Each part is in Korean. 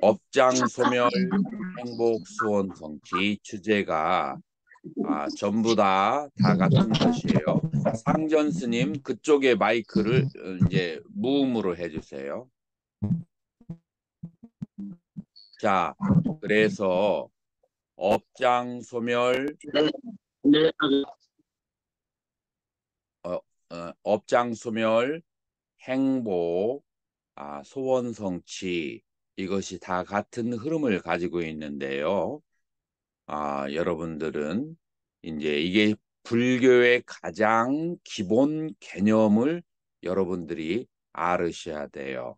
업장 소멸 행복 수원 성취 주제가 전부 다 같은 것이에요. 상전 스님 그쪽에 마이크를 이제 무음으로 해주세요. 자, 그래서 업장 소멸 네, 업장 소멸 행복 소원 성취 이것이 다 같은 흐름을 가지고 있는데요. 여러분들은 이제 이게 불교의 가장 기본 개념을 여러분들이 알으셔야 돼요.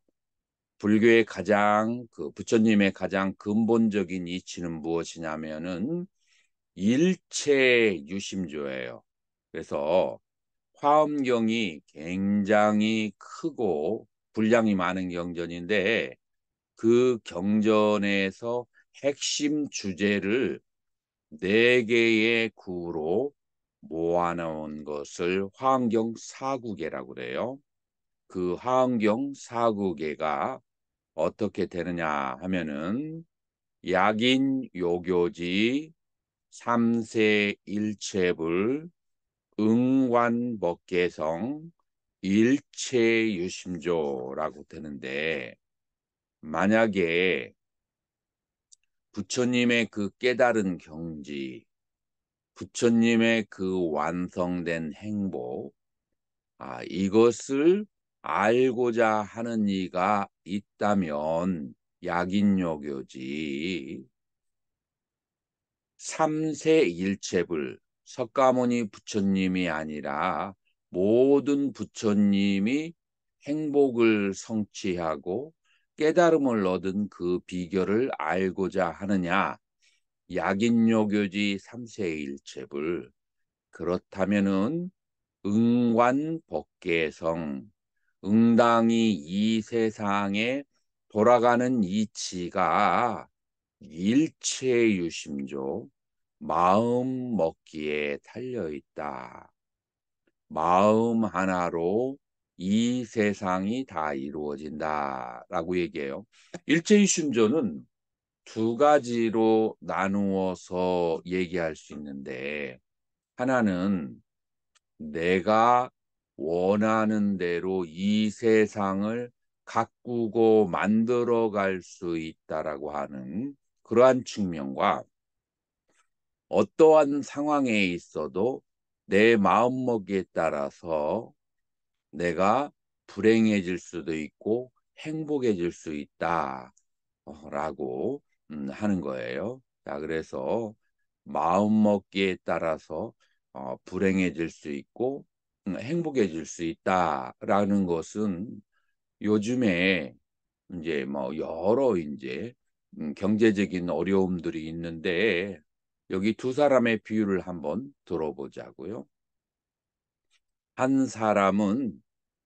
불교의 가장 부처님의 가장 근본적인 이치는 무엇이냐면은 일체 유심조예요. 그래서 화엄경이 굉장히 크고 분량이 많은 경전인데 그 경전에서 핵심 주제를 네 개의 구로 모아놓은 것을 화엄경 사구계라고 그래요. 그 화엄경 사구계가 어떻게 되느냐 하면은 약인 요교지 삼세 일체불 응관법계성 일체유심조라고 되는데 만약에 부처님의 그 깨달은 경지 부처님의 그 완성된 행복, 이것을 알고자 하는 이가 있다면 약인요교지 삼세일체불 석가모니 부처님이 아니라 모든 부처님이 행복을 성취하고 깨달음을 얻은 그 비결을 알고자 하느냐 약인요교지 삼세일체불 그렇다면은 응관법계성 응당이 이 세상에 돌아가는 이치가 일체유심조 마음 먹기에 달려 있다. 마음 하나로 이 세상이 다 이루어진다라고 얘기해요. 일체유심조는 두 가지로 나누어서 얘기할 수 있는데 하나는 내가 원하는 대로 이 세상을 가꾸고 만들어 갈 수 있다라고 하는 그러한 측면과 어떠한 상황에 있어도 내 마음먹기에 따라서 내가 불행해질 수도 있고 행복해질 수 있다라고 하는 거예요. 자, 그래서 마음먹기에 따라서 불행해질 수 있고 행복해질 수 있다라는 것은 요즘에 이제 뭐 여러 이제 경제적인 어려움들이 있는데 여기 두 사람의 비유를 한번 들어보자고요. 한 사람은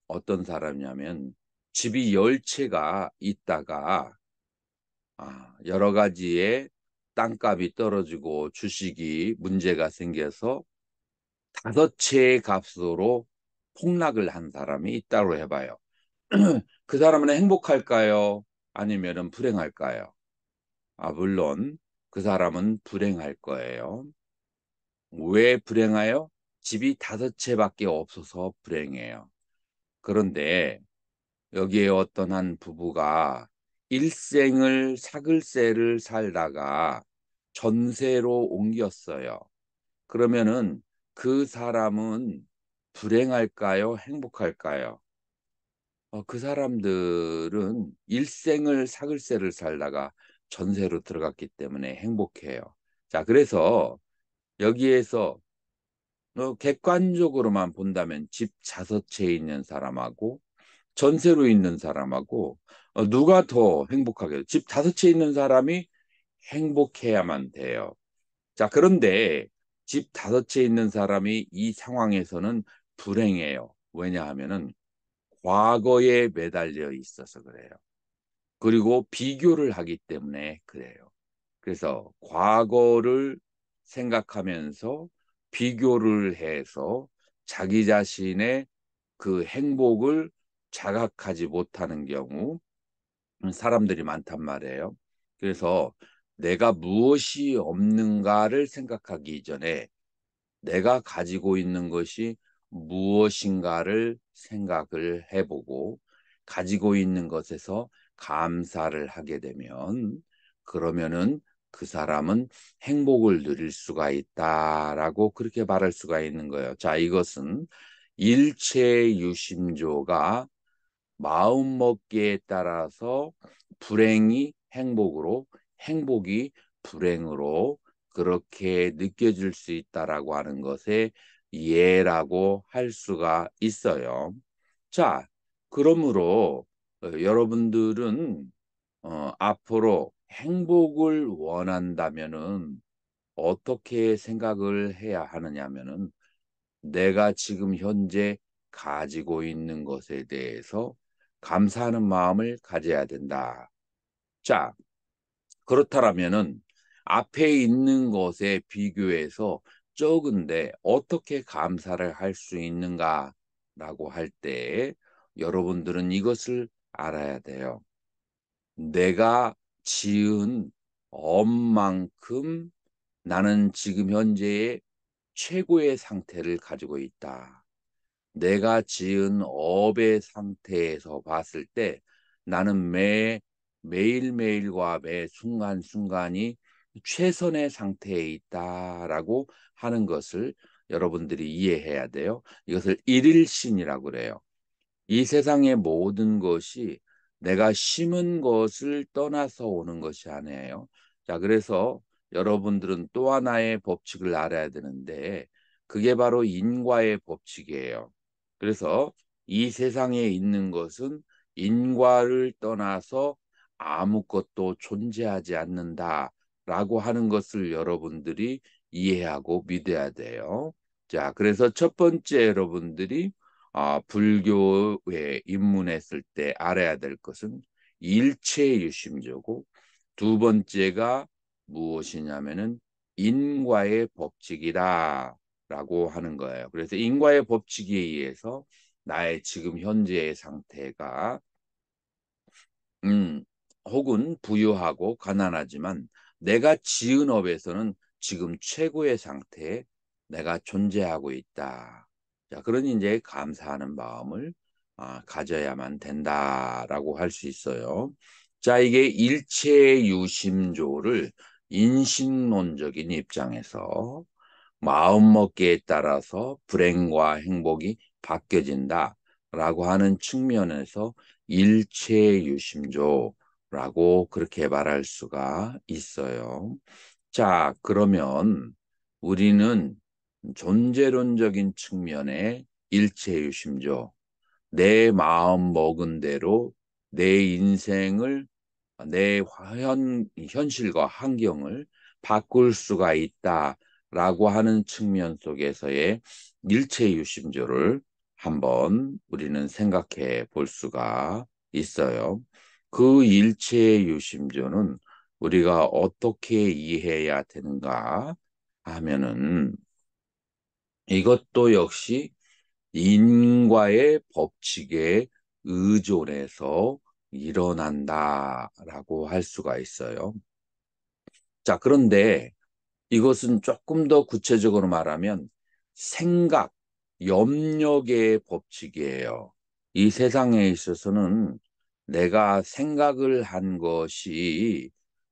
어떤 사람이냐면 집이 10채가 있다가 여러 가지의 땅값이 떨어지고 주식이 문제가 생겨서 5채의 값으로 폭락을 한 사람이 있다고 해봐요. 그 사람은 행복할까요? 아니면 불행할까요? 물론 그 사람은 불행할 거예요. 왜 불행해요? 집이 5채밖에 없어서 불행해요. 그런데 여기에 어떤 한 부부가 일생을 사글세를 살다가 전세로 옮겼어요. 그러면은 그 사람은 불행할까요? 행복할까요? 그 사람들은 일생을 사글세를 살다가 전세로 들어갔기 때문에 행복해요. 자, 그래서 여기에서 객관적으로만 본다면 집 5채 있는 사람하고 전세로 있는 사람하고 누가 더 행복하겠어요? 집 5채 있는 사람이 행복해야만 돼요. 자, 그런데 집 5채 있는 사람이 이 상황에서는 불행해요. 왜냐하면은 과거에 매달려 있어서 그래요. 그리고 비교를 하기 때문에 그래요. 그래서 과거를 생각하면서 비교를 해서 자기 자신의 그 행복을 자각하지 못하는 경우 사람들이 많단 말이에요. 그래서 내가 무엇이 없는가를 생각하기 전에 내가 가지고 있는 것이 무엇인가를 생각을 해보고 가지고 있는 것에서 감사를 하게 되면 그러면은 그 사람은 행복을 누릴 수가 있다라고 그렇게 말할 수가 있는 거예요. 자, 이것은 일체유심조가 마음먹기에 따라서 불행이 행복으로, 행복이 불행으로 그렇게 느껴질 수 있다라고 하는 것에 예라고 할 수가 있어요. 자, 그러므로 여러분들은 앞으로 행복을 원한다면은 어떻게 생각을 해야 하느냐면은 내가 지금 현재 가지고 있는 것에 대해서 감사하는 마음을 가져야 된다. 자, 그렇다면은 앞에 있는 것에 비교해서 적은데 어떻게 감사를 할 수 있는가라고 할 때 여러분들은 이것을 알아야 돼요. 내가 지은 엄만큼 나는 지금 현재의 최고의 상태를 가지고 있다. 내가 지은 업의 상태에서 봤을 때 나는 매일매일과 매 순간순간이 최선의 상태에 있다라고 하는 것을 여러분들이 이해해야 돼요. 이것을 일일신이라고 그래요. 이 세상의 모든 것이 내가 심은 것을 떠나서 오는 것이 아니에요. 자, 그래서 여러분들은 또 하나의 법칙을 알아야 되는데 그게 바로 인과의 법칙이에요. 그래서 이 세상에 있는 것은 인과를 떠나서 아무것도 존재하지 않는다라고 하는 것을 여러분들이 이해하고 믿어야 돼요. 자, 그래서 첫 번째 여러분들이 불교에 입문했을 때 알아야 될 것은 일체유심조고 두 번째가 무엇이냐면은 인과의 법칙이다라고 하는 거예요. 그래서 인과의 법칙에 의해서 나의 지금 현재의 상태가 음, 혹은 부유하고 가난하지만 내가 지은 업에서는 지금 최고의 상태에 내가 존재하고 있다. 자, 그러니 이제 감사하는 마음을 가져야만 된다라고 할 수 있어요. 자, 이게 일체유심조를 인신론적인 입장에서 마음먹기에 따라서 불행과 행복이 바뀌어진다라고 하는 측면에서 일체유심조라고 그렇게 말할 수가 있어요. 자, 그러면 우리는 존재론적인 측면의 일체유심조, 내 마음 먹은 대로 내 인생을 내 현실과 환경을 바꿀 수가 있다라고 하는 측면 속에서의 일체유심조를 한번 우리는 생각해 볼 수가 있어요. 그 일체유심조는 우리가 어떻게 이해해야 되는가 하면은 이것도 역시 인과의 법칙에 의존해서 일어난다라고 할 수가 있어요. 자, 그런데 이것은 조금 더 구체적으로 말하면 생각, 염력의 법칙이에요. 이 세상에 있어서는 내가 생각을 한 것이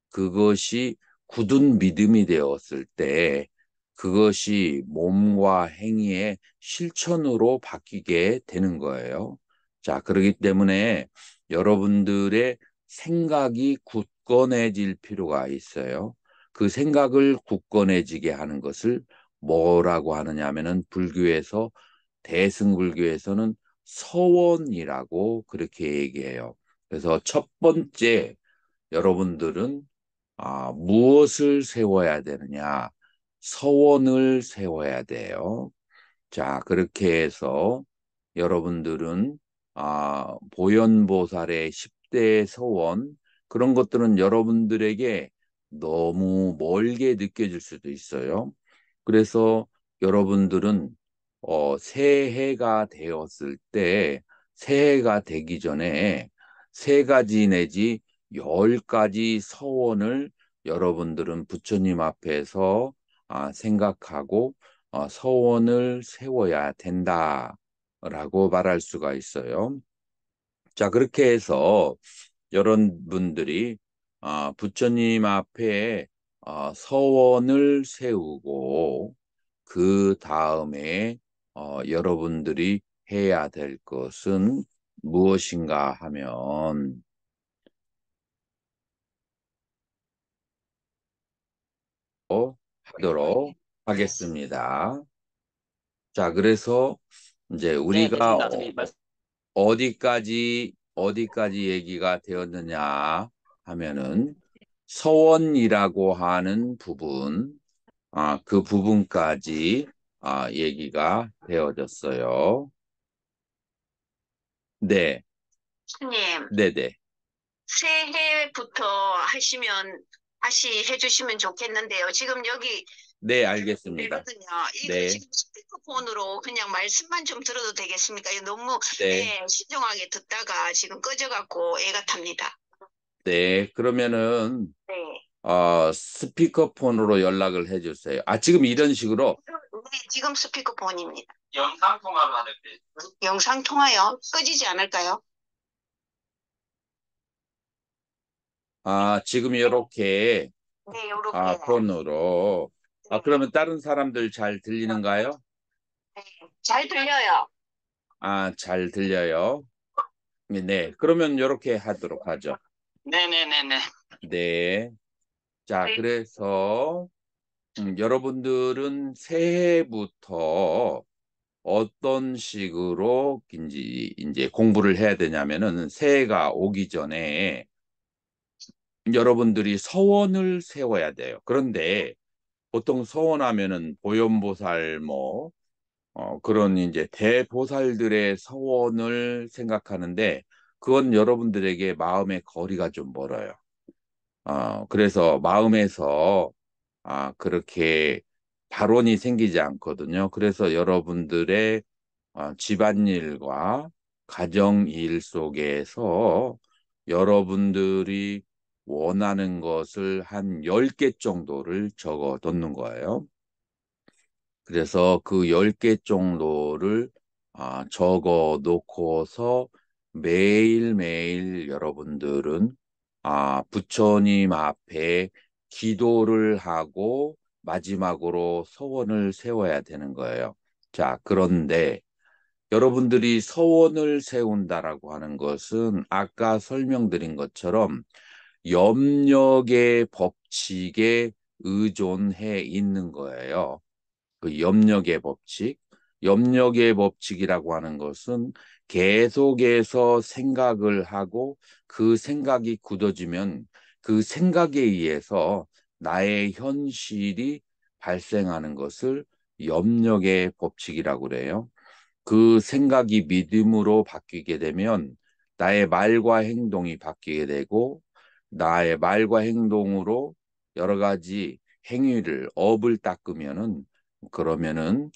그것이 굳은 믿음이 되었을 때 그것이 몸과 행위의 실천으로 바뀌게 되는 거예요. 자, 그렇기 때문에 여러분들의 생각이 굳건해질 필요가 있어요. 그 생각을 굳건해지게 하는 것을 뭐라고 하느냐 하면은 불교에서 대승불교에서는 서원이라고 그렇게 얘기해요. 그래서 첫 번째 여러분들은 무엇을 세워야 되느냐? 서원을 세워야 돼요. 자, 그렇게 해서 여러분들은 보현보살의 10대 서원 그런 것들은 여러분들에게 너무 멀게 느껴질 수도 있어요. 그래서 여러분들은 새해가 되었을 때 새해가 되기 전에 세 가지 내지 10가지 서원을 여러분들은 부처님 앞에서 생각하고 서원을 세워야 된다라고 말할 수가 있어요. 자, 그렇게 해서 여러분들이 부처님 앞에 서원을 세우고 그 다음에 여러분들이 해야 될 것은 무엇인가 하면 하도록 하겠습니다. 자, 그래서 이제 네, 우리가 대통령님. 어디까지 얘기가 되었느냐 하면은 서원이라고 하는 부분, 그 부분까지 얘기가 되어졌어요. 네, 님, 네네. 새해부터 하시면 다시 해주시면 좋겠는데요. 지금 여기 네, 알겠습니다. 되거든요. 이거 네, 지금 스피커폰으로 그냥 말씀만 좀 들어도 되겠습니까? 이거 너무 네, 신중하게 듣다가 지금 꺼져갖고 애가 탑니다. 네. 그러면은 네. 스피커폰으로 연락을 해주세요. 지금 이런 식으로. 네, 지금 스피커폰입니다. 영상 통화로 하는데. 영상 통화요? 꺼지지 않을까요? 지금 이렇게 네, 요렇게. 폰으로. 네, 그러면 다른 사람들 잘 들리는가요? 네. 잘 들려요. 잘 들려요. 네, 그러면 이렇게 하도록 하죠. 네네네네. 네. 자, 네. 그래서 여러분들은 새해부터 어떤 식으로 이제 공부를 해야 되냐면은 새해가 오기 전에 여러분들이 서원을 세워야 돼요. 그런데 보통 서원하면은 보현보살 그런 이제 대보살들의 서원을 생각하는데 그건 여러분들에게 마음의 거리가 좀 멀어요. 그래서 마음에서 그렇게 발원이 생기지 않거든요. 그래서 여러분들의 집안일과 가정일 속에서 여러분들이 원하는 것을 한 10개 정도를 적어 놓는 거예요. 그래서 그 10개 정도를 적어 놓고서 매일매일 여러분들은 부처님 앞에 기도를 하고 마지막으로 서원을 세워야 되는 거예요. 자, 그런데 여러분들이 서원을 세운다라고 하는 것은 아까 설명드린 것처럼 염력의 법칙에 의존해 있는 거예요. 그 염력의 법칙. 염력의 법칙이라고 하는 것은 계속해서 생각을 하고 그 생각이 굳어지면 그 생각에 의해서 나의 현실이 발생하는 것을 염력의 법칙이라고 그래요. 그 생각이 믿음으로 바뀌게 되면 나의 말과 행동이 바뀌게 되고 나의 말과 행동으로 여러 가지 행위를 업을 닦으면은 그러면은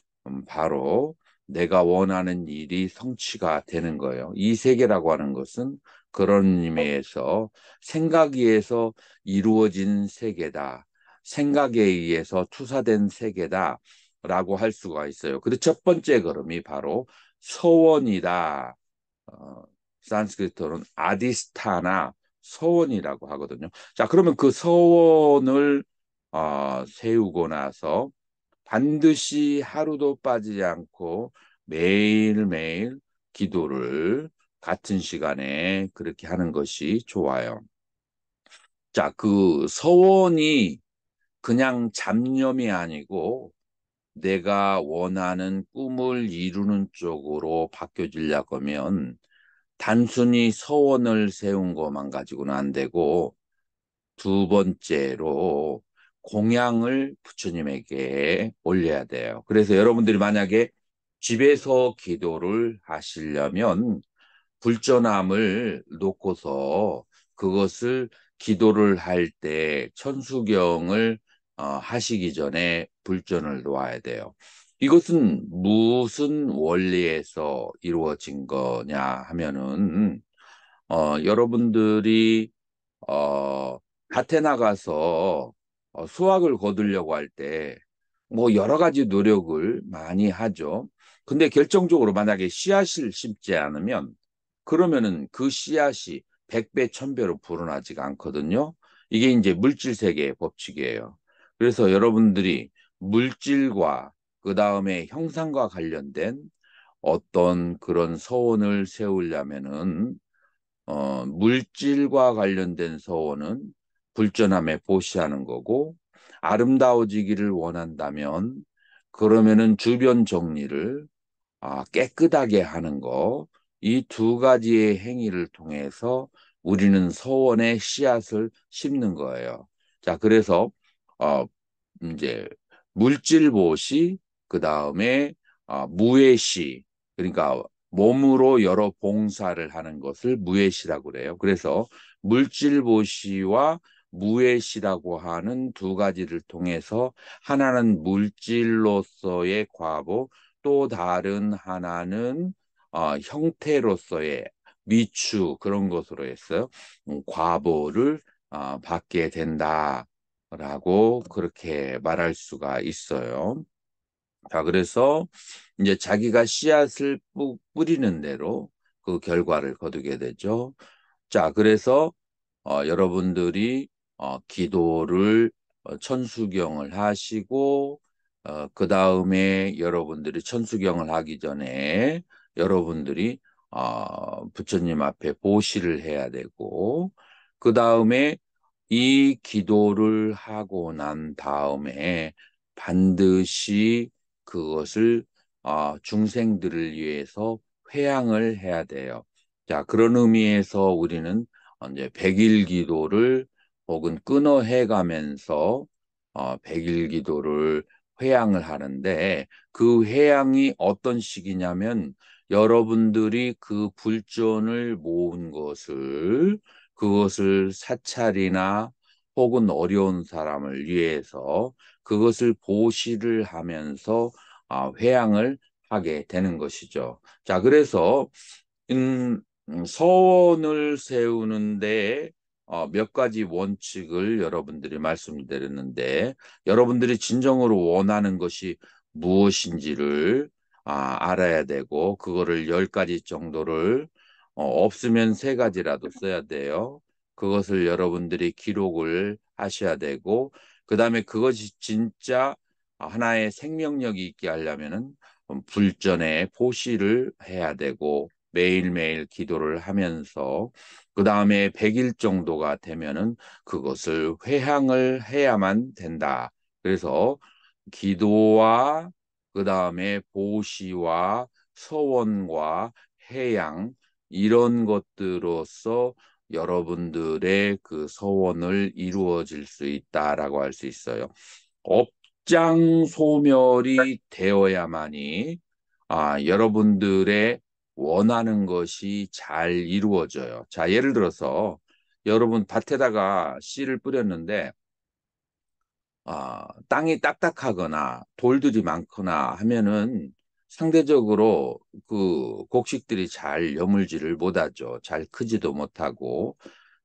바로 내가 원하는 일이 성취가 되는 거예요. 이 세계라고 하는 것은 그런 의미에서 생각에 의해서 이루어진 세계다. 생각에 의해서 투사된 세계다. 라고 할 수가 있어요. 그래서 첫 번째 걸음이 바로 서원이다. 어, 산스크리트어는 아디스타나 서원이라고 하거든요. 자, 그러면 그 서원을 세우고 나서 반드시 하루도 빠지지 않고 매일매일 기도를 같은 시간에 그렇게 하는 것이 좋아요. 자, 그 서원이 그냥 잡념이 아니고 내가 원하는 꿈을 이루는 쪽으로 바뀌어지려고 하면 단순히 서원을 세운 것만 가지고는 안 되고 두 번째로 공양을 부처님에게 올려야 돼요. 그래서 여러분들이 만약에 집에서 기도를 하시려면 불전함을 놓고서 그것을 기도를 할 때 천수경을 하시기 전에 불전을 놓아야 돼요. 이것은 무슨 원리에서 이루어진 거냐 하면은 여러분들이 밭에 나가서 수확을 거두려고 할 때 뭐 여러 가지 노력을 많이 하죠. 근데 결정적으로 만약에 씨앗을 심지 않으면 그러면은 그 씨앗이 100배, 1000배로 불어나지가 않거든요. 이게 이제 물질 세계의 법칙이에요. 그래서 여러분들이 물질과 그 다음에 형상과 관련된 어떤 그런 서원을 세우려면은 물질과 관련된 서원은 불전함에 보시하는 거고 아름다워지기를 원한다면 그러면은 주변 정리를 깨끗하게 하는 거, 이 두 가지의 행위를 통해서 우리는 서원의 씨앗을 심는 거예요. 자, 그래서 어, 이제 물질보시, 그 다음에 무예시, 그러니까 몸으로 여러 봉사를 하는 것을 무예시라고 그래요. 그래서 물질보시와 무예시라고 하는 두 가지를 통해서 하나는 물질로서의 과보, 또 다른 하나는 형태로서의 미추 그런 것으로 해서 과보를 받게 된다라고 그렇게 말할 수가 있어요. 자, 그래서 이제 자기가 씨앗을 뿌리는 대로 그 결과를 거두게 되죠. 자, 그래서 여러분들이 기도를 천수경을 하시고 그 다음에 여러분들이 천수경을 하기 전에 여러분들이 부처님 앞에 보시를 해야 되고 그 다음에 이 기도를 하고 난 다음에 반드시 그것을 중생들을 위해서 회향을 해야 돼요. 자, 그런 의미에서 우리는 이제 백일 기도를 혹은 끊어 해가면서 백일 기도를 회향을 하는데 그 회향이 어떤 식이냐면 여러분들이 그 불전을 모은 것을 그것을 사찰이나 혹은 어려운 사람을 위해서 그것을 보시를 하면서 회향을 하게 되는 것이죠. 자, 그래서 서원을 세우는데 몇 가지 원칙을 여러분들이 말씀드렸는데 여러분들이 진정으로 원하는 것이 무엇인지를 알아야 되고 그거를 10가지 정도를 없으면 3가지라도 써야 돼요. 그것을 여러분들이 기록을 하셔야 되고 그다음에 그것이 진짜 하나의 생명력이 있게 하려면은 불전에 보시를 해야 되고 매일매일 기도를 하면서 그 다음에 100일 정도가 되면은 그것을 회향을 해야만 된다. 그래서 기도와 그 다음에 보시와 서원과 해양 이런 것들로서 여러분들의 그 서원을 이루어질 수 있다라고 할 수 있어요. 업장 소멸이 되어야만이 여러분들의 원하는 것이 잘 이루어져요. 자, 예를 들어서 여러분 밭에다가 씨를 뿌렸는데 땅이 딱딱하거나 돌들이 많거나 하면은 상대적으로 그 곡식들이 잘 여물지를 못하죠. 잘 크지도 못하고.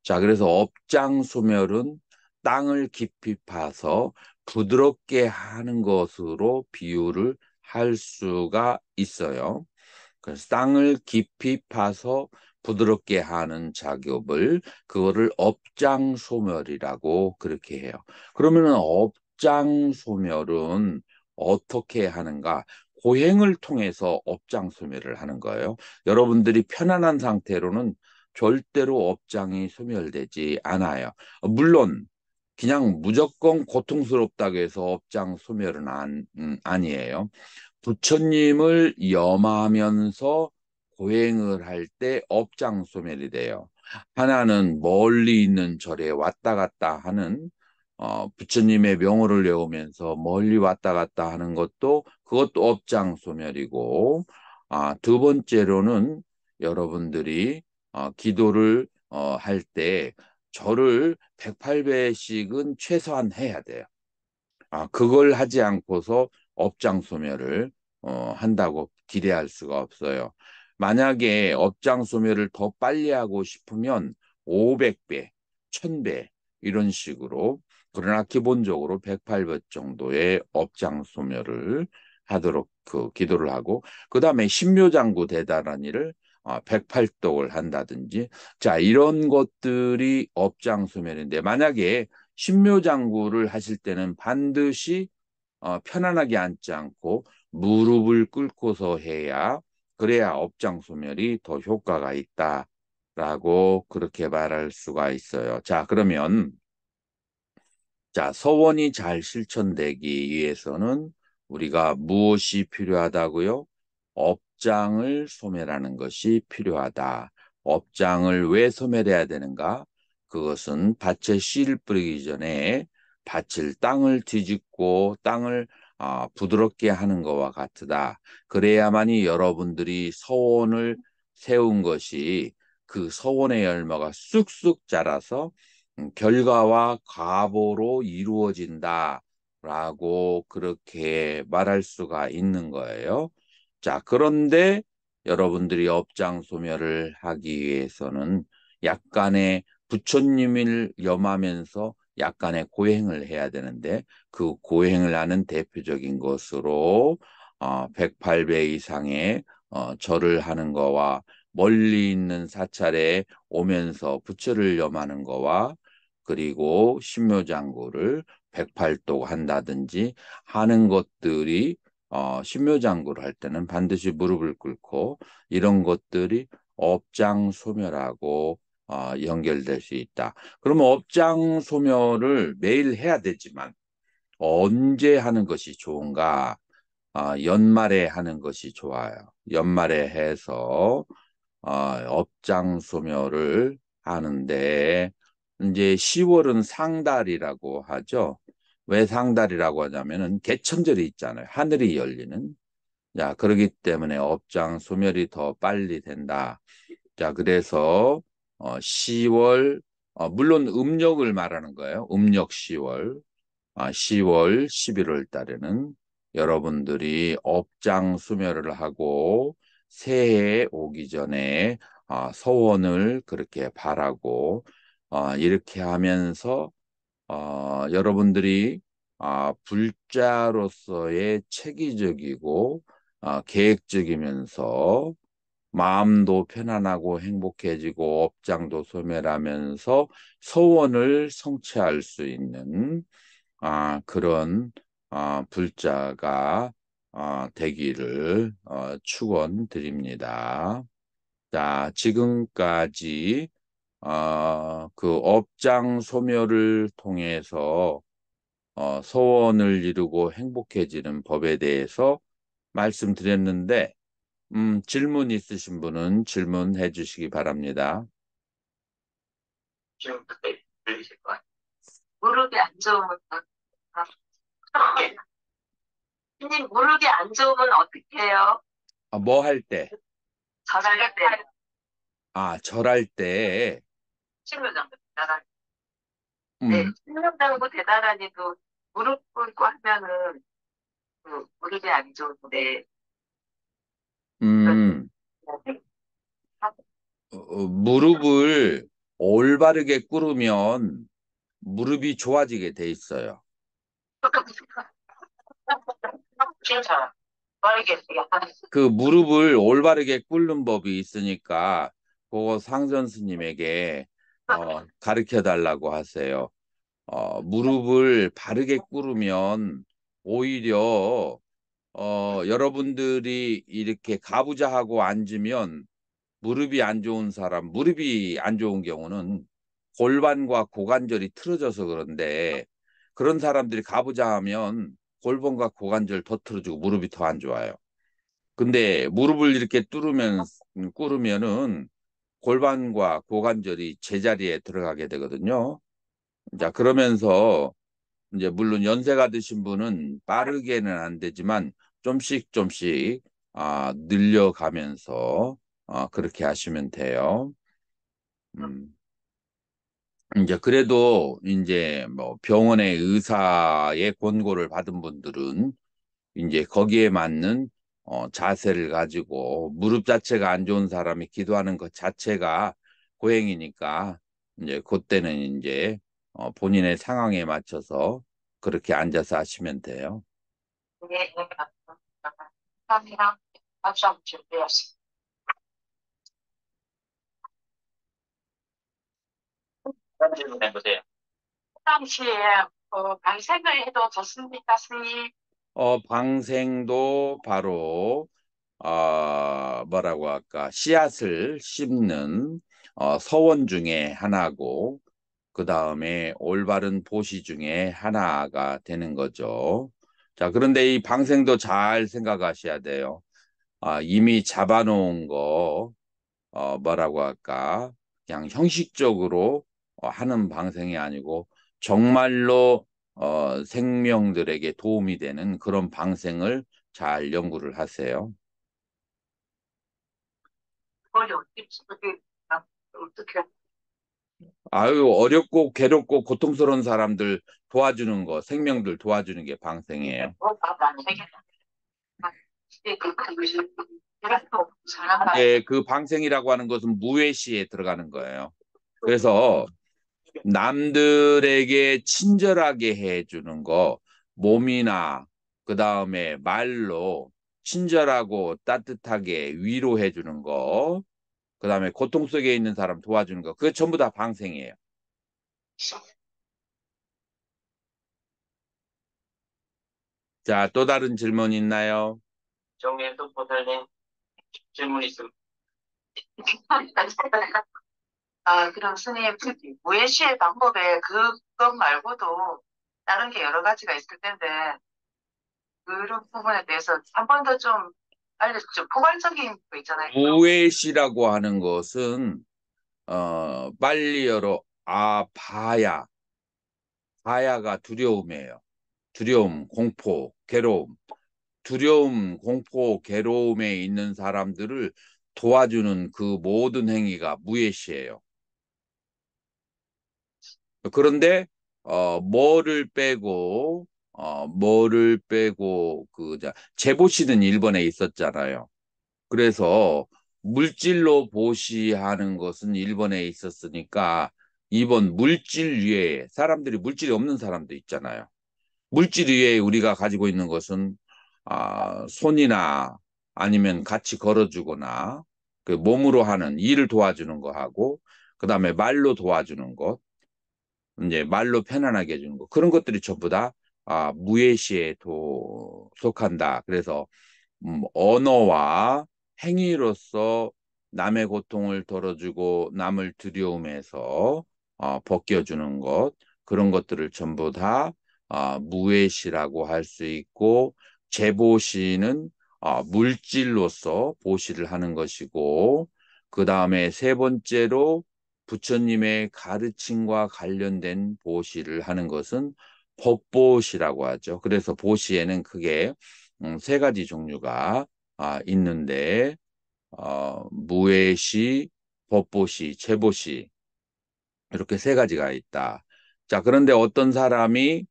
자, 그래서 업장 소멸은 땅을 깊이 파서 부드럽게 하는 것으로 비유를 할 수가 있어요. 그래서 땅을 깊이 파서 부드럽게 하는 작업을 그거를 업장 소멸이라고 그렇게 해요. 그러면은 업장 소멸은 어떻게 하는가? 고행을 통해서 업장 소멸을 하는 거예요. 여러분들이 편안한 상태로는 절대로 업장이 소멸되지 않아요. 물론 그냥 무조건 고통스럽다고 해서 업장 소멸은 아니에요. 부처님을 염하면서 고행을 할 때 업장소멸이 돼요. 하나는 멀리 있는 절에 왔다 갔다 하는 부처님의 명호를 외우면서 멀리 왔다 갔다 하는 것도 그것도 업장소멸이고 두 번째로는 여러분들이 기도를 할 때 절을 108배씩은 최소한 해야 돼요. 그걸 하지 않고서 업장 소멸을 한다고 기대할 수가 없어요. 만약에 업장 소멸을 더 빨리 하고 싶으면 500배, 1000배 이런 식으로. 그러나 기본적으로 108배 정도의 업장소멸을 하도록 기도를 하고, 그 다음에 신묘장구 대다라니를 108독을 한다든지. 자, 이런 것들이 업장소멸인데, 만약에 신묘장구를 하실 때는 반드시 편안하게 앉지 않고 무릎을 꿇고서 해야, 그래야 업장소멸이 더 효과가 있다라고 그렇게 말할 수가 있어요. 자, 그러면 자, 서원이 잘 실천되기 위해서는 우리가 무엇이 필요하다고요? 업장을 소멸하는 것이 필요하다. 업장을 왜 소멸해야 되는가? 그것은 밭에 씨를 뿌리기 전에 밭을 땅을 뒤집고 땅을 부드럽게 하는 것과 같다. 그래야만이 여러분들이 서원을 세운 것이 그 서원의 열매가 쑥쑥 자라서 결과와 과보로 이루어진다라고 그렇게 말할 수가 있는 거예요. 자, 그런데 여러분들이 업장 소멸을 하기 위해서는 약간의 부처님을 염하면서 약간의 고행을 해야 되는데, 그 고행을 하는 대표적인 것으로 108배 이상의 절을 하는 거와 멀리 있는 사찰에 오면서 부처를 염하는 거와, 그리고 신묘장구를 108독 한다든지 하는 것들이, 신묘장구를 할 때는 반드시 무릎을 꿇고 이런 것들이 업장 소멸하고 연결될 수 있다. 그러면 업장 소멸을 매일 해야 되지만 언제 하는 것이 좋은가? 연말에 하는 것이 좋아요. 연말에 해서 업장 소멸을 하는데, 이제 10월은 상달이라고 하죠. 왜 상달이라고 하냐면은 개천절이 있잖아요. 하늘이 열리는. 자, 그렇기 때문에 업장 소멸이 더 빨리 된다. 자, 그래서 10월, 물론 음력을 말하는 거예요. 음력 10월. 10월, 11월 달에는 여러분들이 업장 수멸을 하고 새해 오기 전에 소원을 그렇게 바라고, 이렇게 하면서 여러분들이 불자로서의 체계적이고 계획적이면서 마음도 편안하고 행복해지고 업장도 소멸하면서 소원을 성취할 수 있는 그런 불자가 되기를 축원드립니다. 자, 지금까지 그 업장 소멸을 통해서 소원을 이루고 행복해지는 법에 대해서 말씀드렸는데, 질문 있으신 분은 질문해 주시기 바랍니다. 좀 크게 들리실 것 같아요. 무릎이 안 좋으면 선생님, 무릎이 안 좋으면 어떻게 해요? 뭐 할 때? 절할 때. 절할 때. 신묘장구 대단하니. 네, 음, 신묘장구 대단하니도 무릎 꿇고 하면은 그 무릎이 안 좋은데 음, 무릎을 올바르게 꿇으면 무릎이 좋아지게 돼 있어요. 괜찮아. 빠르게 그 무릎을 올바르게 꿇는 법이 있으니까 그거 상전 스님에게 가르쳐 달라고 하세요. 무릎을 바르게 꿇으면 오히려 여러분들이 이렇게 가부좌하고 앉으면 무릎이 안 좋은 사람, 무릎이 안 좋은 경우는 골반과 고관절이 틀어져서 그런데, 그런 사람들이 가부좌하면 골반과 고관절 더 틀어지고 무릎이 더 안 좋아요. 근데 무릎을 이렇게 꿇으면은 골반과 고관절이 제자리에 들어가게 되거든요. 자, 그러면서 이제 물론 연세가 드신 분은 빠르게는 안 되지만 좀씩 좀씩 늘려가면서 그렇게 하시면 돼요. 음. 이제 그래도 이제 뭐 병원의 의사의 권고를 받은 분들은 이제 거기에 맞는 자세를 가지고, 무릎 자체가 안 좋은 사람이 기도하는 것 자체가 고행이니까 이제 그때는 이제 본인의 상황에 맞춰서 그렇게 앉아서 하시면 돼요. 네, 네, 감사합니다. 박수 한번 주세요. 그런 질문 해보세요. 그 당시에 방생을 해도 좋습니까, 스님? 방생도 바로 뭐라고 할까 씨앗을 심는 서원 중에 하나고 그 다음에 올바른 보시 중에 하나가 되는 거죠. 자, 그런데 이 방생도 잘 생각하셔야 돼요. 이미 잡아놓은 거 뭐라고 할까 그냥 형식적으로 하는 방생이 아니고 정말로 생명들에게 도움이 되는 그런 방생을 잘 연구를 하세요. 그걸 어떻게 아유, 어렵고 괴롭고 고통스러운 사람들 도와주는 거, 생명들 도와주는 게 방생이에요. 예, 그 방생이라고 하는 것은 무외시에 들어가는 거예요. 그래서 남들에게 친절하게 해주는 거, 몸이나 그 다음에 말로 친절하고 따뜻하게 위로해주는 거, 그 다음에 고통 속에 있는 사람 도와주는 거, 그게 전부 다 방생이에요. 자, 또 다른 질문 있나요? 정혜도 보살님 질문 있습니다. 그럼 스님, 무예시의 방법에 그것 말고도 다른 게 여러 가지가 있을 텐데, 그런 부분에 대해서 한 번 더 좀 알려주죠. 포괄적인 거 있잖아요. 무외시라고 하는 것은 빨리 열어 바야가 두려움이에요. 두려움, 공포, 괴로움. 두려움, 공포, 괴로움에 있는 사람들을 도와주는 그 모든 행위가 무예시예요. 그런데 뭐를 빼고 제보시는 일본에 있었잖아요. 그래서 물질로 보시하는 것은 일본에 있었으니까 이번 물질 위에 사람들이 물질이 없는 사람도 있잖아요. 물질 위에 우리가 가지고 있는 것은 손이나 아니면 같이 걸어주거나 그 몸으로 하는 일을 도와주는 거 하고 그다음에 말로 도와주는 것 이제 말로 편안하게 해주는 거 그런 것들이 전부 다 무예시에 속한다. 그래서 언어와 행위로서 남의 고통을 덜어주고 남을 두려움에서 벗겨주는 것 그런 것들을 전부 다 무예시라고 할 수 있고 제보시는 물질로서 보시를 하는 것이고 그 다음에 세 번째로 부처님의 가르침과 관련된 보시를 하는 것은 법보시라고 하죠. 그래서 보시에는 크게 세 가지 종류가 있는데 무예시, 법보시, 제보시 이렇게 세 가지가 있다. 자, 그런데 어떤 사람이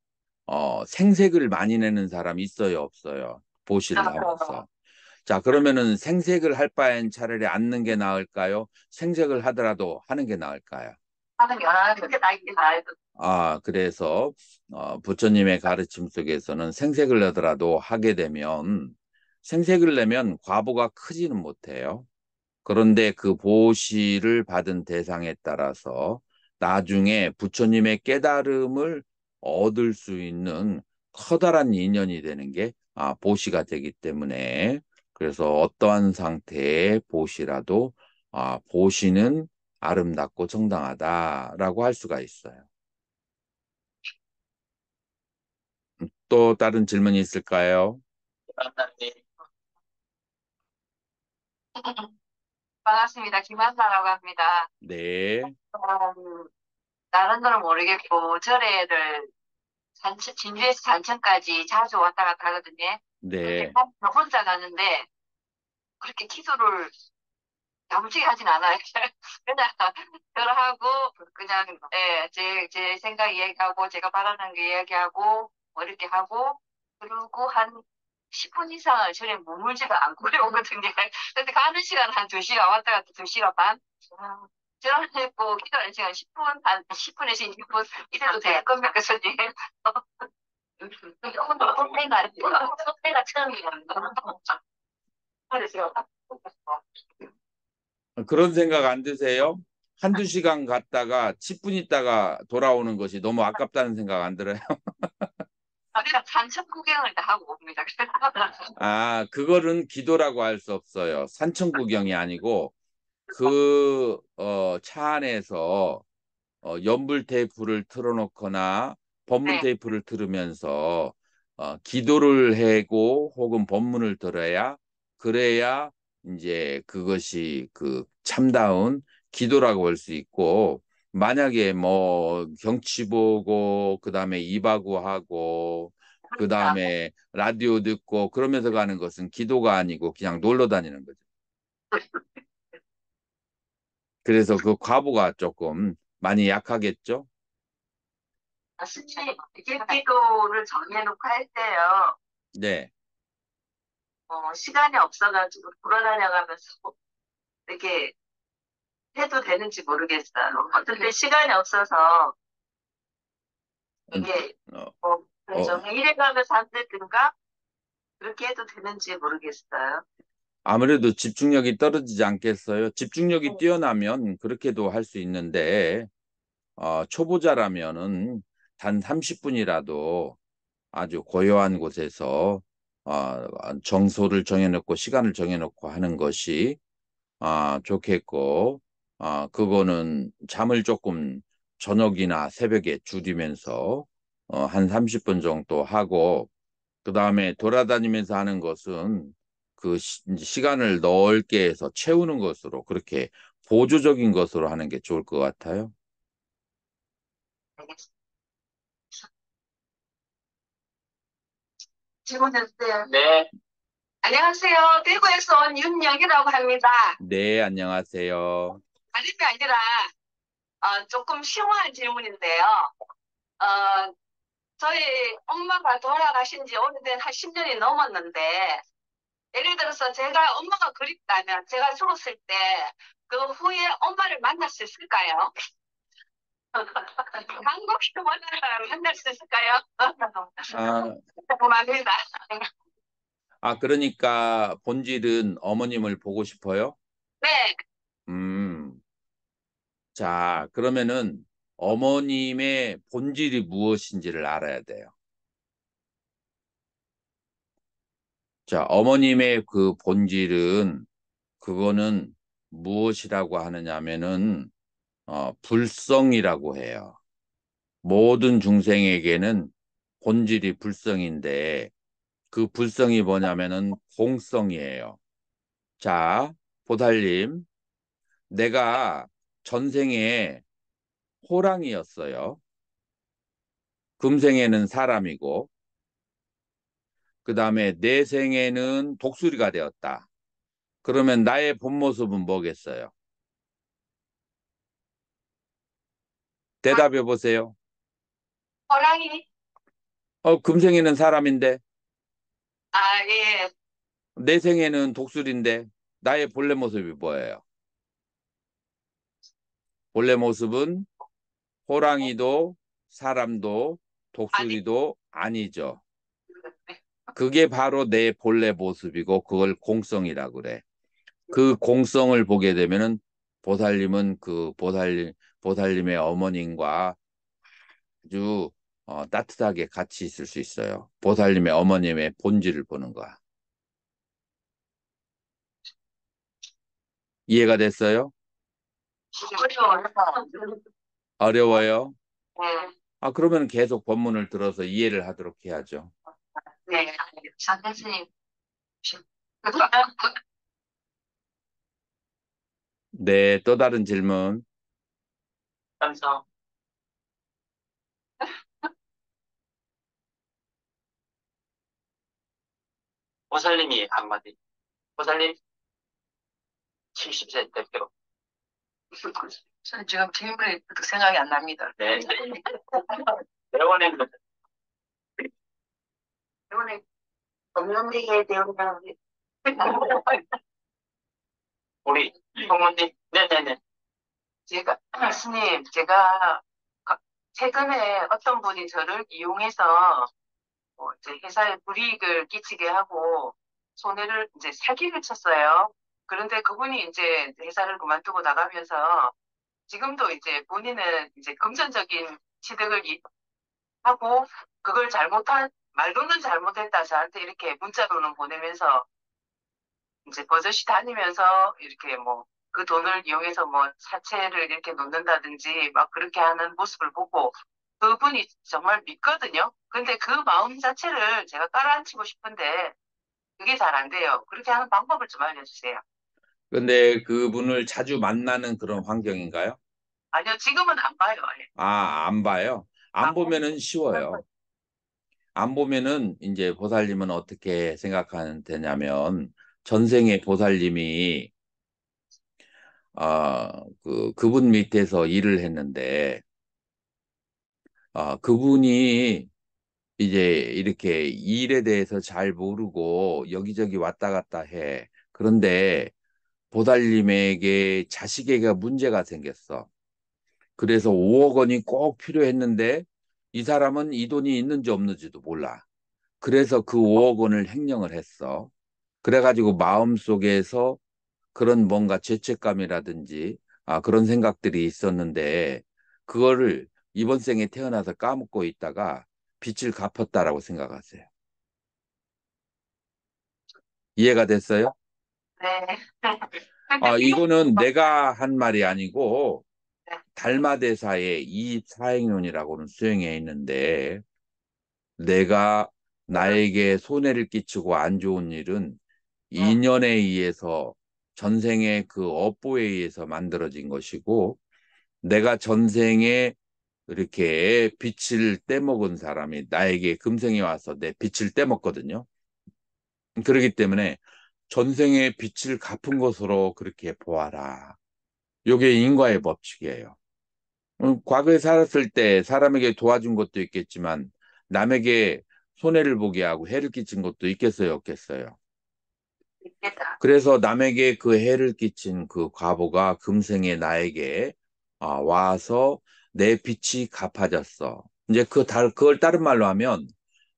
생색을 많이 내는 사람이 있어요, 없어요? 보시를 하면서. 자, 그러면은 생색을 할 바엔 차라리 앉는 게 나을까요? 생색을 하더라도 하는 게 나을까요? 하는 게 하는 게 나이긴 나이도. 그래서 부처님의 가르침 속에서는 생색을 내더라도 하게 되면 생색을 내면 과보가 크지는 못해요. 그런데 그 보시를 받은 대상에 따라서 나중에 부처님의 깨달음을 얻을 수 있는 커다란 인연이 되는 게 보시가 되기 때문에 그래서 어떠한 상태의 보시라도 보시는 아름답고 정당하다라고 할 수가 있어요. 또 다른 질문이 있을까요? 반갑습니다. 김한나라고 합니다. 네, 다른 건 모르겠고 절에를 진주에서 산천까지 자주 왔다 갔다 하거든요. 그렇게 네. 혼자 가는데 그렇게 기도를 야무지게 하진 않아요. 그냥 절하고 그냥 제 생각 이야기하고 제가 바라는 게 이야기하고 뭐 이렇게 하고 그리고 한 10분 이상을 절에 머물지가 않고 오거든요. 근데 가는 시간 한 2시간 왔다 갔다 2시간 반. 전화했고 기도하는 시간 10분, 한 10분에서 20분 이래도 될 겁니까, 교수님? 속대가 처음이에요. 그래서 그런 생각 안 드세요? 한두 시간 갔다가 10분 있다가 돌아오는 것이 너무 아깝다는 생각 안 들어요? 우리가 산천 구경을 다 하고 옵니다. 아, 그거는 기도라고 할 수 없어요. 산청 구경이 아니고 그 차 안에서 연불 테이프를 틀어놓거나 법문 네, 테이프를 들으면서 기도를 하고 혹은 법문을 들어야 그래야 이제 그것이 그 참다운 기도라고 할 수 있고 만약에 뭐 경치 보고 그다음에 이바구 하고 그다음에 라디오 듣고 그러면서 가는 것은 기도가 아니고 그냥 놀러 다니는 거죠. 그래서 그 과부가 조금 많이 약하겠죠? 스님, 기도를 정해놓고 할 때요, 네. 시간이 없어가지고 돌아다녀가면서 이렇게 해도 되는지 모르겠어요. 어떤 때 시간이 없어서 이게 어, 그래서 어, 일에 가면서 안 되든가 그렇게 해도 되는지 모르겠어요. 아무래도 집중력이 떨어지지 않겠어요? 집중력이 뛰어나면 그렇게도 할 수 있는데, 초보자라면은 단 30분이라도 아주 고요한 곳에서 정소를 정해놓고 시간을 정해놓고 하는 것이 좋겠고, 그거는 잠을 조금 저녁이나 새벽에 줄이면서 한 30분 정도 하고, 그 다음에 돌아다니면서 하는 것은 그 시간을 넓게 해서 채우는 것으로 그렇게 보조적인 것으로 하는 게 좋을 것 같아요. 알겠습니다. 질문해주세요. 네. 안녕하세요. 대구에서 온 윤영이라고 합니다. 네, 안녕하세요. 다름이 아니라 조금 심오한 질문인데요. 어, 저희 엄마가 돌아가신 지 오래된 한 10년이 넘었는데 예를 들어서 제가 엄마가 그립다면 제가 죽었을 때 그 후에 엄마를 만날 수 있을까요? 한국에 만날 수 있을까요? 아, 궁금합니다. 그러니까 본질은 어머님을 보고 싶어요? 네, 음, 자, 그러면은 어머님의 본질이 무엇인지를 알아야 돼요. 자, 어머님의 그 본질은 그거는 무엇이라고 하느냐면은 불성이라고 해요. 모든 중생에게는 본질이 불성인데 그 불성이 뭐냐면은 공성이에요. 자, 보살님, 내가 전생에 호랑이였어요. 금생에는 사람이고, 그 다음에 내생에는 독수리가 되었다. 그러면 나의 본 모습은 뭐겠어요? 대답해 보세요. 호랑이. 금생에는 사람인데, 예. 내생에는 독수리인데, 나의 본래 모습이 뭐예요? 본래 모습은 호랑이도 사람도 아니, 독수리도 아니죠. 그게 바로 내 본래 모습이고 그걸 공성이라고 그래. 그 공성을 보게 되면은 보살님은 그 보살님의 어머님과 아주 따뜻하게 같이 있을 수 있어요. 보살님의 어머님의 본질을 보는 거야. 이해가 됐어요? 어려워요. 어려워요? 네, 그러면 계속 본문을 들어서 이해를 하도록 해야죠. 네. 장 교수님. 네, 또 다른 질문. 감사. 보살님이 한마디. 보살님 70세 대표. 저는 지금 질문이 생각이 안 납니다. 네. 대원의 대원의 없는 얘기에 대한 우리 성모님. 네네네. 제가, 스님, 제가 최근에 어떤 분이 저를 이용해서 이제 회사에 불이익을 끼치게 하고 손해를 이제 사기를 쳤어요. 그런데 그분이 이제 회사를 그만두고 나가면서 지금도 이제 본인은 이제 금전적인 취득을 하고 그걸 말로는 잘못했다 저한테 이렇게 문자로는 보내면서 이제 버젓이 다니면서 이렇게 뭐 그 돈을 이용해서 뭐 사채를 이렇게 놓는다든지 막 그렇게 하는 모습을 보고 그분이 정말 믿거든요. 근데 그 마음 자체를 제가 깔아앉히고 싶은데 그게 잘 안 돼요. 그렇게 하는 방법을 좀 알려주세요. 근데 그분을 자주 만나는 그런 환경인가요? 아니요, 지금은 안 봐요. 예. 아, 안 봐요. 안 방법이 보면은 쉬워요. 안 보면은 이제 보살님은 어떻게 생각하는 되냐면 전생에 보살님이 그분 밑에서 일을 했는데 그분이 이제 이렇게 일에 대해서 잘 모르고 여기저기 왔다 갔다 해. 그런데 보살님에게 자식에게 문제가 생겼어. 그래서 5억 원이 꼭 필요했는데 이 사람은 이 돈이 있는지 없는지도 몰라. 그래서 그 5억 원을 횡령을 했어. 그래가지고 마음속에서 그런 뭔가 죄책감이라든지 그런 생각들이 있었는데 그거를 이번 생에 태어나서 까먹고 있다가 빚을 갚았다라고 생각하세요. 이해가 됐어요? 네. 근데 이거는 내가 한 말이 아니고 네. 달마대사의 이사행론이라고는 수행해 있는데 내가 나에게 손해를 끼치고 안 좋은 일은 네. 인연에 의해서 전생의 그 업보에 의해서 만들어진 것이고 내가 전생에 이렇게 빛을 떼먹은 사람이 나에게 금생에 와서 내 빛을 떼먹거든요. 그렇기 때문에 전생의 빛을 갚은 것으로 그렇게 보아라. 이게 인과의 법칙이에요. 과거에 살았을 때 사람에게 도와준 것도 있겠지만 남에게 손해를 보게 하고 해를 끼친 것도 있겠어요, 없겠어요? 있겠다. 그래서 남에게 그 해를 끼친 그 과보가 금생에 나에게 와서 내 빚이 갚아졌어. 이제 그걸 다른 말로 하면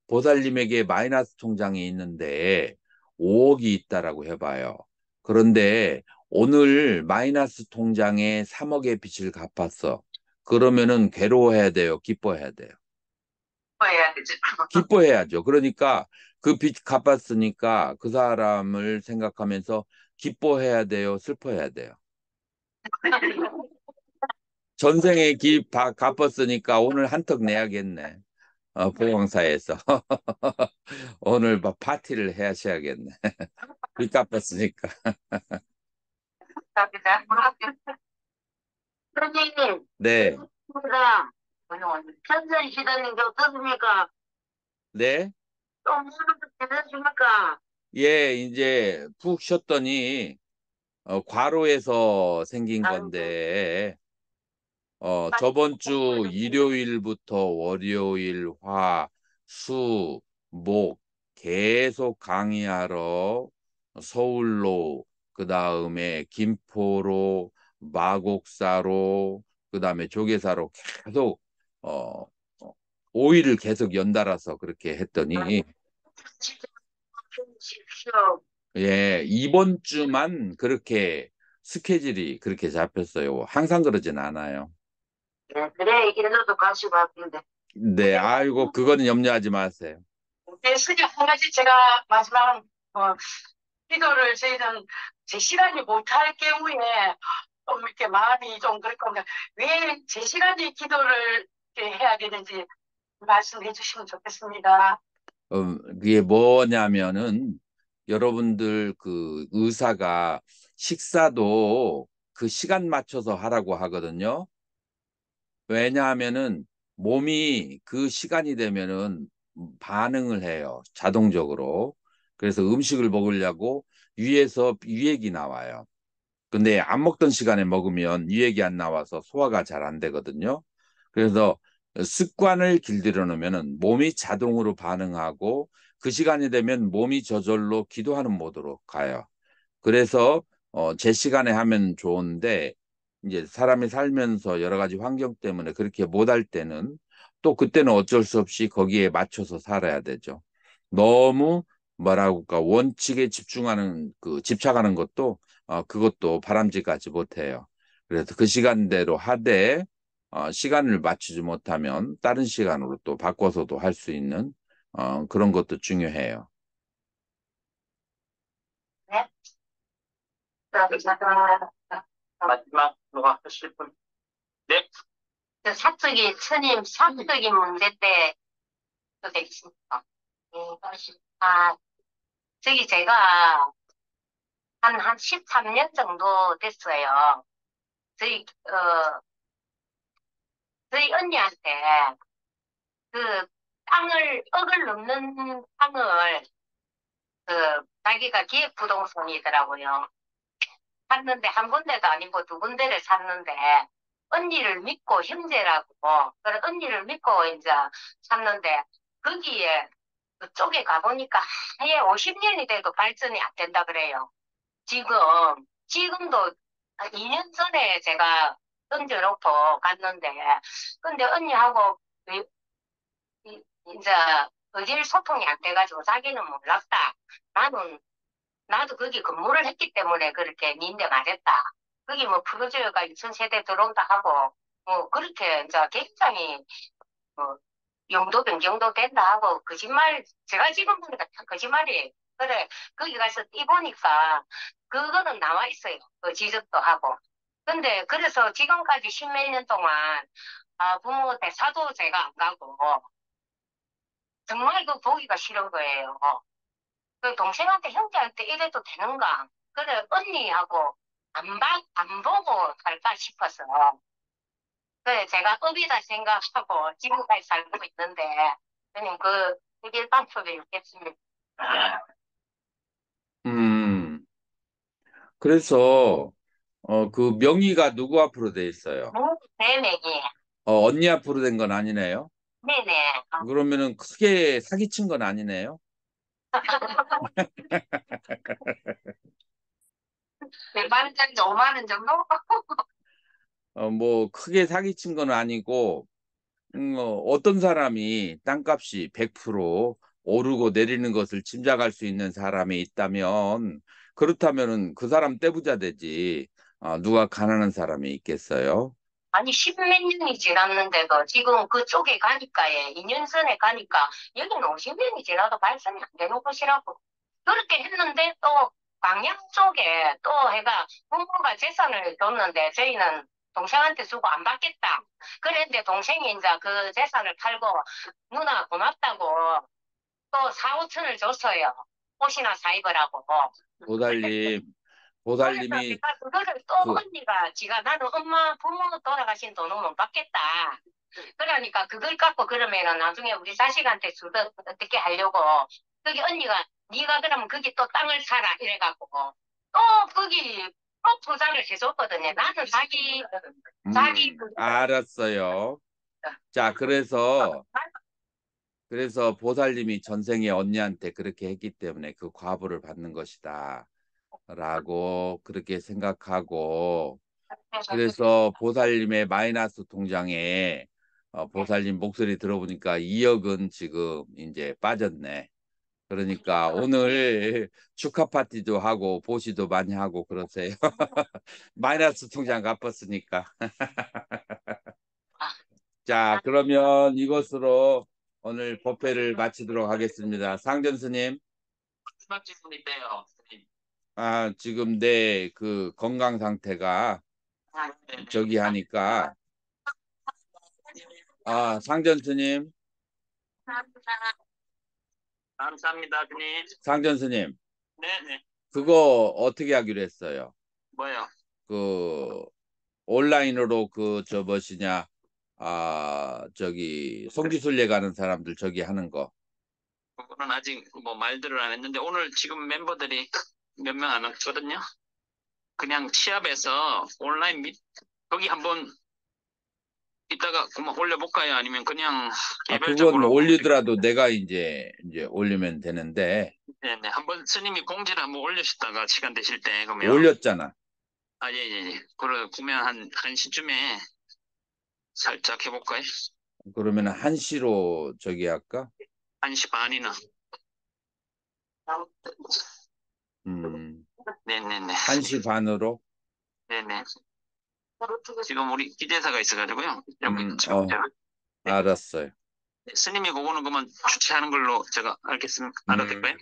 보살님에게 마이너스 통장이 있는데 5억이 있다라고 해봐요. 그런데 오늘 마이너스 통장에 3억의 빚을 갚았어. 그러면은 괴로워해야 돼요? 기뻐해야 돼요? 해야 되죠. 기뻐해야죠. 그러니까 그 빚 갚았으니까 그 사람을 생각하면서 기뻐해야 돼요? 슬퍼해야 돼요? 전생에 갚았으니까 오늘 한턱 내야겠네. 보험사에서. 오늘 막 파티를 해야겠네. 빚 갚았으니까. 감사합니다. 선생님, 네. 제가 편전 시다는 게 어떻습니까? 네. 또 무슨 괜찮습니까? 예, 이제 푹 쉬었더니 과로에서 생긴 아이고, 건데 빨리 저번 주 공부해주세요. 일요일부터 월요일, 화, 수, 목 계속 강의하러 서울로, 그 다음에 김포로, 마곡사로, 그 다음에 조계사로 계속 어, 5일을 계속 연달아서 그렇게 했더니 진짜 주십시오. 예, 이번 주만 그렇게 스케줄이 그렇게 잡혔어요. 항상 그러진 않아요. 네, 그래, 일로도 가시고 하던데. 네, 아이고, 그거는 염려하지 마세요. 네, 스님, 한 가지 제가 마지막, 기도를 저희는 제 시간이 못할 경우에 좀 이렇게 마음이 좀 그럴 건데, 왜 제 시간이 기도를 이렇게 해야 되는지 말씀해 주시면 좋겠습니다. 그게 뭐냐면은 여러분들 그 의사가 식사도 그 시간 맞춰서 하라고 하거든요. 왜냐하면은 몸이 그 시간이 되면은 반응을 해요. 자동적으로. 그래서 음식을 먹으려고 위에서 유액이 나와요. 근데 안 먹던 시간에 먹으면 유액이 안 나와서 소화가 잘 안 되거든요. 그래서 습관을 길들여 놓으면 몸이 자동으로 반응하고 그 시간이 되면 몸이 저절로 기도하는 모드로 가요. 그래서 제 시간에 하면 좋은데 이제 사람이 살면서 여러 가지 환경 때문에 그렇게 못할 때는 또 그때는 어쩔 수 없이 거기에 맞춰서 살아야 되죠. 너무 뭐라고 할까 원칙에 집착하는 것도 그것도 바람직하지 못해요. 그래서 그 시간대로 하되 시간을 맞추지 못하면 다른 시간으로 또 바꿔서도 할 수 있는 그런 것도 중요해요. 네. 그러니까 마지막 누가 하실 분? 네. 그 사적인 스님 사적인 문제 때도 되겠습니까? 아, 저기 제가 한 13년 정도 됐어요. 저희, 저희 언니한테 그 억을 넘는 땅을 자기가 기획부동산이더라고요. 샀는데 한 군데도 아니고 두 군데를 샀는데 언니를 믿고 형제라고 그래 언니를 믿고 이제 샀는데 거기에 그쪽에 가보니까 아예 50년이 돼도 발전이 안 된다 그래요. 지금 지금도 2년 전에 제가 던져놓고 갔는데 근데 언니하고 이제 의질 소통이 안 돼가지고 자기는 몰랐다. 나는 나도 거기 근무를 했기 때문에 그렇게 니인데 말했다. 거기 뭐 프로젝트가 2000세대 들어온다 하고 뭐 그렇게 이제 굉장히 뭐 용도 변경도 된다 하고 거짓말 제가 지금 보니까 다 거짓말이에요. 그래 거기 가서 뛰보니까 그거는 나와 있어요. 그 지적도 하고. 근데 그래서 지금까지 십몇 년 동안 부모 대사도 제가 안 가고 정말 그 보기가 싫은 거예요. 그 동생한테 형제한테 이래도 되는가? 그래 언니하고 안 보고 살까 싶어서 그래 제가 업이다 생각하고 지금까지 살고 있는데 형님 그 해결 방법이 있겠습니까? 음, 그래서 그 명의가 누구 앞으로 돼 있어요? 네 명이 언니 앞으로 된 건 아니네요. 네네 그러면은 크게 사기친 건 아니네요. 몇만 원짜리 5만 원 정도? 뭐 크게 사기친 건 아니고 어떤 사람이 땅값이 100% 오르고 내리는 것을 짐작할 수 있는 사람이 있다면 그렇다면은 그 사람 떼부자 되지. 누가 가난한 사람이 있겠어요? 아니 십몇 년이 지났는데도 지금 그쪽에 가니까 2년 전에 가니까 여기는 50년이 지나도 발전이 안 되는 곳이라고 그렇게 했는데 또 광양 쪽에 또 해가 부모가 재산을 줬는데 저희는 동생한테 주고 안 받겠다. 그랬는데 동생이 이제 그 재산을 팔고 누나 고맙다고 또 4, 5천을 줬어요. 옷이나 사 입으라고. 보살님, 그래서 보살님이 내가 그거를 또 그 언니가 지가 나는 엄마 부모 돌아가신 돈은 못 받겠다. 그러니까 그걸 갖고 그러면은 나중에 우리 자식한테 주든 어떻게 하려고 거기 언니가 네가 그러면 거기 또 땅을 사라 이래갖고 또 거기 또 투자를 해줬거든요. 나는 자기 알았어요. 자, 그래서 보살님이 전생에 언니한테 그렇게 했기 때문에 그 과보를 받는 것이다. 라고 그렇게 생각하고 그래서 보살님의 마이너스 통장에 보살님 목소리 들어보니까 2억은 지금 이제 빠졌네. 그러니까 오늘 축하 파티도 하고 보시도 많이 하고 그러세요. 마이너스 통장 갚았으니까. 자, 그러면 이것으로 오늘 법회를 마치도록 하겠습니다. 상전 스님, 마지막 질문인데요. 지금 내 그 건강 상태가 저기 하니까 상전 스님, 감사합니다, 주님. 상전 스님, 네네. 그거 어떻게 하기로 했어요? 뭐요? 그 온라인으로 그 저 뭐시냐, 저기 성지순례 가는 사람들 저기 하는 거. 그거는 아직 뭐 말들을 안 했는데 오늘 지금 멤버들이 몇 명 안 왔거든요. 그냥 시합에서 온라인 거기 한번 이따가 그만 올려볼까요? 아니면 그냥 그건 개별적으로 올리더라도 내가 이제 올리면 되는데 네네 한번 스님이 공지를 한번 올려주다가 시간 되실 때 그러면 올렸잖아. 아, 예, 예, 예. 그걸 구매한 한 1시쯤에 살짝 해볼까요? 그러면 1시로 저기 할까? 1시 반이나. 음, 네네네. 1시 반으로? 네네. 지금 우리 기대사가 있어가지고요. 여기 지금 어, 제가 알았어요. 스님이 그거는 그만 주최하는 걸로 제가 알겠습니다. 음, 알아듣고요.